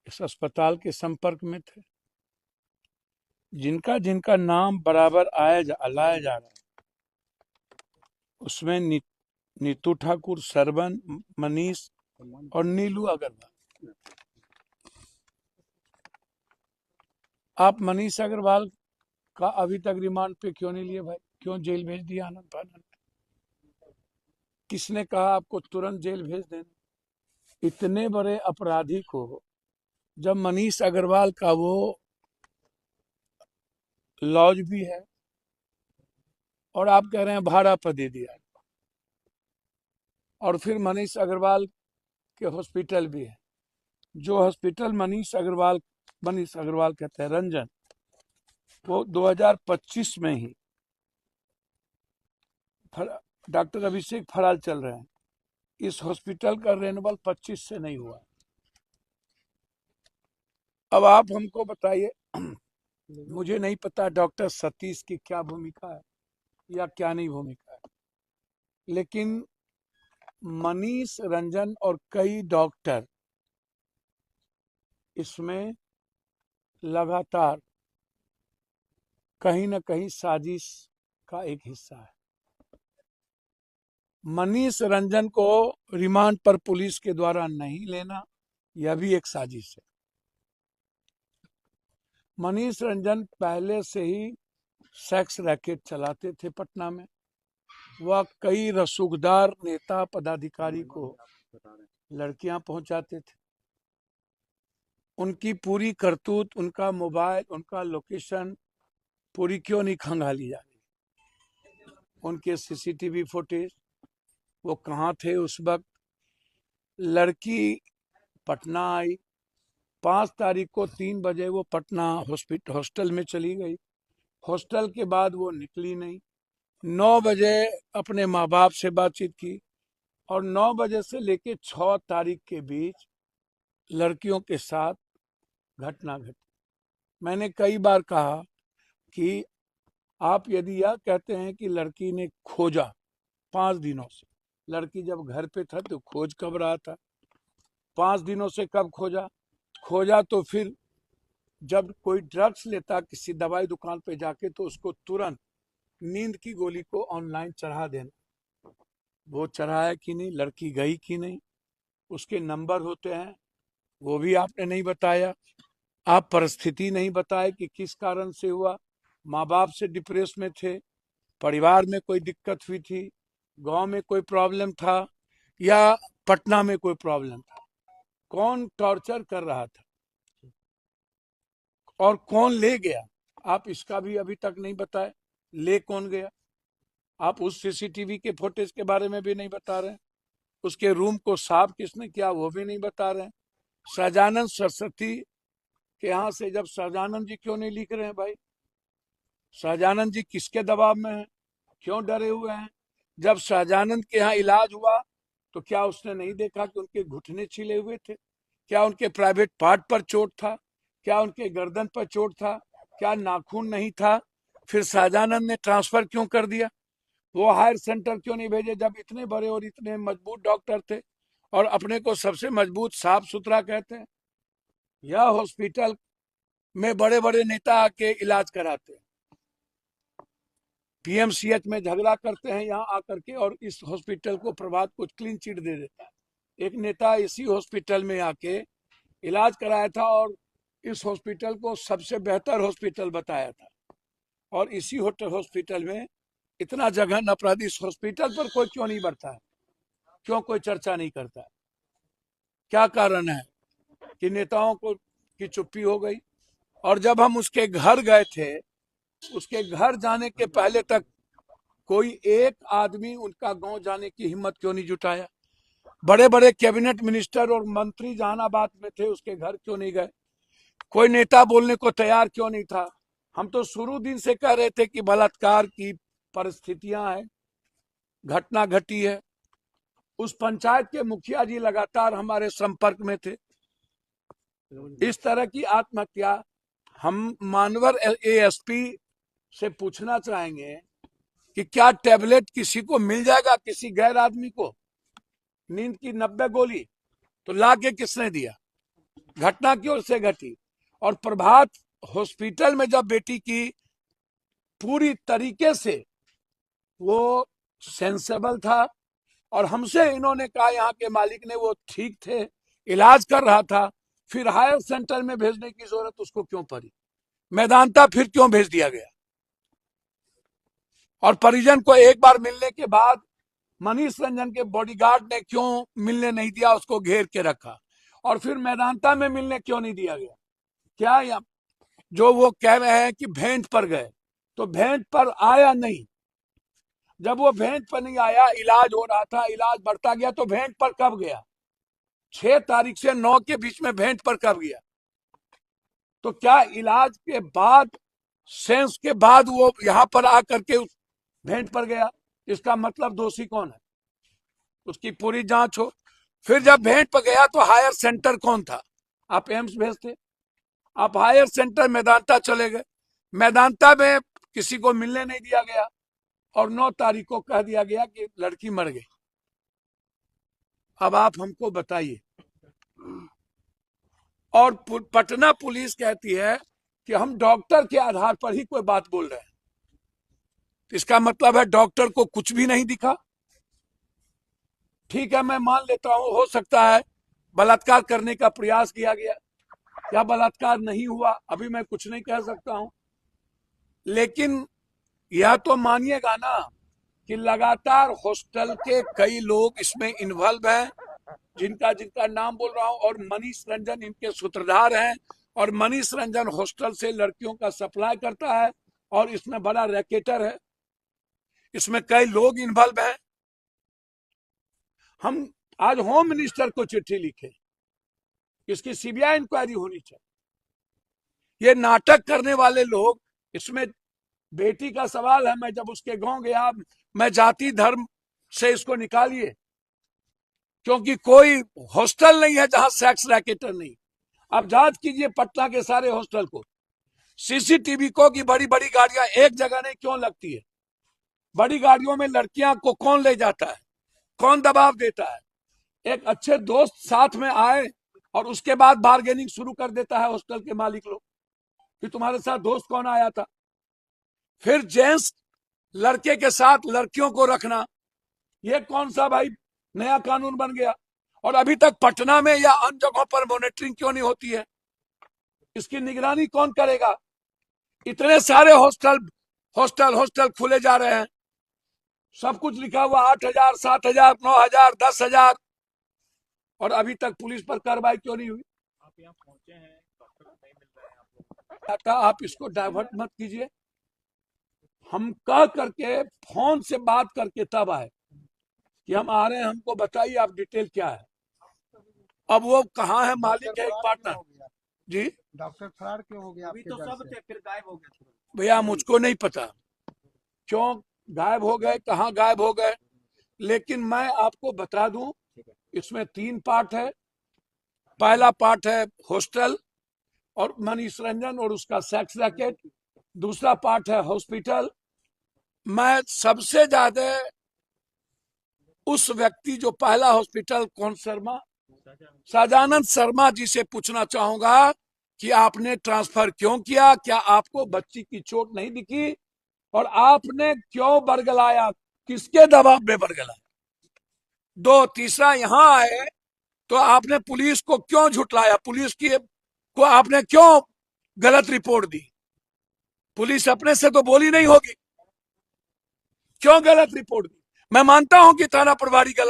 इस अस्पताल के संपर्क में थे। जिनका जिनका नाम बराबर लाया जा रहा है उसमें नीतू ठाकुर, सरवन, मनीष और नीलू अग्रवाल। आप मनीष अग्रवाल का अभी तक रिमांड पे क्यों नहीं लिए भाई? क्यों जेल भेज दिया आनंद आनंद? किसने कहा आपको तुरंत जेल भेज देना? इतने बड़े अपराधी को जब मनीष अग्रवाल का वो लॉज भी है और आप कह रहे हैं भाड़ा पर दे दिया, और फिर मनीष अग्रवाल के हॉस्पिटल भी है। जो हॉस्पिटल मनीष अग्रवाल कहते हैं रंजन, वो 2025 में ही डॉक्टर अभिषेक फराल चल रहे हैं। इस हॉस्पिटल का रेनवल 25 से नहीं हुआ। अब आप हमको बताइए, मुझे नहीं पता डॉक्टर सतीश की क्या भूमिका है या क्या नहीं भूमिका है, लेकिन मनीष रंजन और कई डॉक्टर इसमें लगातार कहीं न कहीं साजिश का एक हिस्सा है। मनीष रंजन को रिमांड पर पुलिस के द्वारा नहीं लेना, यह भी एक साजिश है। मनीष रंजन पहले से ही सेक्स रैकेट चलाते थे पटना में। वह कई रसूखदार नेता पदाधिकारी को लड़कियां पहुंचाते थे। उनकी पूरी करतूत, उनका मोबाइल, उनका लोकेशन पूरी क्यों नहीं खंगाली जा रही? उनके सीसीटीवी फुटेज, वो कहाँ थे उस वक्त? लड़की पटना आई, 5 तारीख को 3 बजे वो पटना हॉस्टल में चली गई। हॉस्टल के बाद वो निकली नहीं। 9 बजे अपने माँ बाप से बातचीत की और 9 बजे से लेके 6 तारीख के बीच लड़कियों के साथ घटना घटी। मैंने कई बार कहा कि आप यदि यह कहते हैं कि लड़की ने खोजा 5 दिनों से, लड़की जब घर पे था तो खोज कब रहा था? 5 दिनों से कब खोजा तो फिर जब कोई ड्रग्स लेता किसी दवाई दुकान पे जाके तो उसको तुरंत नींद की गोली को ऑनलाइन चढ़ा देना। वो चढ़ाया कि नहीं? लड़की गई कि नहीं? उसके नंबर होते हैं, वो भी आपने नहीं बताया। आप परिस्थिति नहीं बताए कि किस कारण से हुआ। माँ बाप से डिप्रेस में थे, परिवार में कोई दिक्कत हुई थी, गांव में कोई प्रॉब्लम था या पटना में कोई प्रॉब्लम था? कौन टॉर्चर कर रहा था और कौन ले गया? आप इसका भी अभी तक नहीं बताए। ले कौन गया? आप उस सीसीटीवी के फुटेज के बारे में भी नहीं बता रहे। उसके रूम को साफ किसने किया वो भी नहीं बता रहे। सहजानंद सरस्वती के यहाँ से जब सहजानंद जी क्यों नहीं लिख रहे हैं भाई? सहजानंद जी किसके दबाव में हैं? क्यों डरे हुए हैं? जब सहजानंद के यहाँ इलाज हुआ तो क्या उसने नहीं देखा कि उनके घुटने छिले हुए थे? क्या उनके प्राइवेट पार्ट पर चोट था? क्या उनके गर्दन पर चोट था? क्या नाखून नहीं था? फिर सहजानंद ने ट्रांसफर क्यों कर दिया? वो हायर सेंटर क्यों नहीं भेजे जब इतने बड़े और इतने मजबूत डॉक्टर थे और अपने को सबसे मजबूत साफ सुथरा कहते हैं? यह हॉस्पिटल में बड़े बड़े नेता आके इलाज कराते हैं, पीएमसीएच में झगड़ा करते हैं यहाँ आकर के, और इस हॉस्पिटल को प्रभात को क्लीन चिट दे देता है। एक नेता इसी हॉस्पिटल में आके इलाज कराया था और इस हॉस्पिटल को सबसे बेहतर हॉस्पिटल बताया था, और इसी हॉस्पिटल में इतना जघन अपराधी, इस हॉस्पिटल पर कोई क्यों नहीं बढ़ता है? क्यों कोई चर्चा नहीं करता है? क्या कारण है कि नेताओं को की चुप्पी हो गई? और जब हम उसके घर गए थे, उसके घर जाने के पहले तक कोई एक आदमी उनका गांव जाने की हिम्मत क्यों नहीं जुटाया? बड़े बड़े कैबिनेट मिनिस्टर और मंत्री जहानाबाद में थे, उसके घर क्यों नहीं गए? कोई नेता बोलने को तैयार क्यों नहीं था? हम तो शुरू दिन से कह रहे थे कि बलात्कार की परिस्थितियां हैं, घटना घटी है। उस पंचायत के मुखिया जी लगातार हमारे संपर्क में थे। इस तरह की आत्महत्या, हम मानवर एएसपी से पूछना चाहेंगे कि क्या टैबलेट किसी को मिल जाएगा, किसी गैर आदमी को नींद की 90 गोली तो ला के किसने दिया? घटना की ओर से घटी। और प्रभात हॉस्पिटल में जब बेटी की पूरी तरीके से वो सेंसेबल था, और हमसे इन्होंने कहा, यहाँ के मालिक ने, वो ठीक थे, इलाज कर रहा था, फिर हायर सेंटर में भेजने की जरूरत उसको क्यों पड़ी? मेदांता फिर क्यों भेज दिया गया? और परिजन को एक बार मिलने के बाद मनीष रंजन के बॉडीगार्ड ने क्यों मिलने नहीं दिया, उसको घेर के रखा, और फिर मेदांता में मिलने क्यों नहीं दिया गया? क्या या जो वो कह रहे हैं कि भेंट पर गए, तो भेंट पर आया नहीं। जब वो भेंट पर नहीं आया, इलाज हो रहा था, इलाज बढ़ता गया, तो भेंट पर कब गया? 6 तारीख से 9 के बीच में भेंट पर कब गया? तो क्या इलाज के बाद, सेंस के बाद वो यहां पर आकर के भेंट पर गया? इसका मतलब दोषी कौन है? उसकी पूरी जांच हो। फिर जब भेंट पर गया तो हायर सेंटर कौन था? आप एम्स भेजते, आप हायर सेंटर मेदांता चले गए, मेदांता में किसी को मिलने नहीं दिया गया, और 9 तारीख को कह दिया गया कि लड़की मर गई। अब आप हमको बताइए। और पटना पुलिस कहती है कि हम डॉक्टर के आधार पर ही कोई बात बोल रहे हैं। इसका मतलब है डॉक्टर को कुछ भी नहीं दिखा। ठीक है, मैं मान लेता हूं, हो सकता है बलात्कार करने का प्रयास किया गया, या बलात्कार नहीं हुआ, अभी मैं कुछ नहीं कह सकता हूं। लेकिन यह तो मानिएगा ना कि लगातार हॉस्टल के कई लोग इसमें इन्वॉल्व हैं, जिनका जिनका नाम बोल रहा हूं, और मनीष रंजन इनके सूत्रधार हैं। और मनीष रंजन हॉस्टल से लड़कियों का सप्लाई करता है, और इसमें बड़ा रैकेटर है, इसमें कई लोग इन्वॉल्व हैं। हम आज होम मिनिस्टर को चिट्ठी लिखे, इसकी सीबीआई इंक्वायरी होनी चाहिए। ये नाटक करने वाले लोग, इसमें बेटी का सवाल है, मैं जब उसके गांव गया, मैं जाति धर्म से इसको निकालिए, क्योंकि कोई हॉस्टल नहीं है जहां सेक्स रैकेटर नहीं। अब जांच कीजिए पटना के सारे हॉस्टल को, सीसीटीवी को, कि बड़ी बड़ी गाड़ियां एक जगह नहीं क्यों लगती है? बड़ी गाड़ियों में लड़कियां को कौन ले जाता है? कौन दबाव देता है? एक अच्छे दोस्त साथ में आए और उसके बाद बार्गेनिंग शुरू कर देता है हॉस्टल के मालिक लोग कि तुम्हारे साथ दोस्त कौन आया था। फिर जेंट्स लड़के के साथ लड़कियों को रखना, ये कौन सा भाई नया कानून बन गया? और अभी तक पटना में या अन्य जगहों पर मॉनिटरिंग क्यों नहीं होती है? इसकी निगरानी कौन करेगा? इतने सारे हॉस्टल हॉस्टल हॉस्टल खुले जा रहे हैं, सब कुछ लिखा हुआ 8,000, 7,000, 9,000, 10,000, और अभी तक पुलिस पर कार्रवाई क्यों नहीं हुई? आप यहाँ पहुंचे हैं, डॉक्टर नहीं मिल रहे हैं आप लोग। आप इसको डाइवर्ट मत कीजिए। हम कह करके, फोन से बात करके तब आए कि हम आ रहे हैं, हमको बताइए आप डिटेल क्या है। अब वो कहाँ है मालिक है, एक पार्टनर जी। डॉक्टर फरार क्यों हो गया? अभी तो सब थे, फिर गायब हो गए। भैया मुझको नहीं पता क्यों गायब हो गए, कहाँ गायब हो गए, लेकिन मैं आपको बता दूं, इसमें 3 पार्ट है। पहला पार्ट है हॉस्टल और मनीष रंजन और उसका सेक्स रैकेट। दूसरा पार्ट है हॉस्पिटल। मैं सबसे ज्यादा उस व्यक्ति जो पहला हॉस्पिटल, कौन शर्मा, सहजानंद शर्मा जी से पूछना चाहूंगा कि आपने ट्रांसफर क्यों किया? क्या आपको बच्ची की चोट नहीं दिखी? और आपने क्यों बरगलाया? किसके दबाव में बरगलाया? 2, तीसरा यहां आए तो आपने पुलिस को क्यों झुटलाया? पुलिस की को आपने क्यों गलत रिपोर्ट दी? पुलिस अपने से तो बोली नहीं होगी, क्यों गलत रिपोर्ट दी? मैं मानता हूं कि थाना प्रभारी गलत